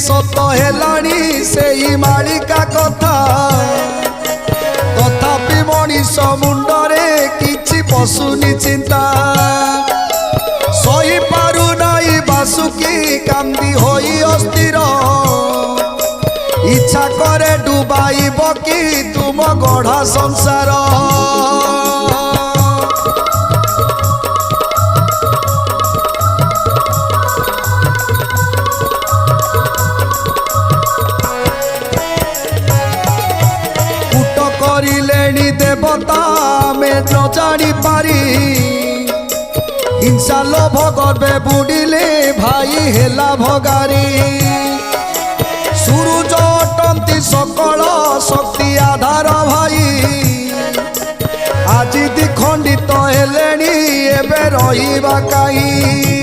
सत हेलाणी सेई मालिका कथा तथापि मनीष मुंडरे किछि पशुनी चिंता सही पारु नाई बासुकी कांदी होई अस्थिर इच्छा करे डुबाइब कि तुम गढ़ा संसार देवता में न जानी पारी हिंसा लोभ गर्वे बुड़िले भाई हेला भगारी सूरज अटंती सकल शक्ति आधार भाई आज दिखंडित हेलेनी एबे रहिबा काई।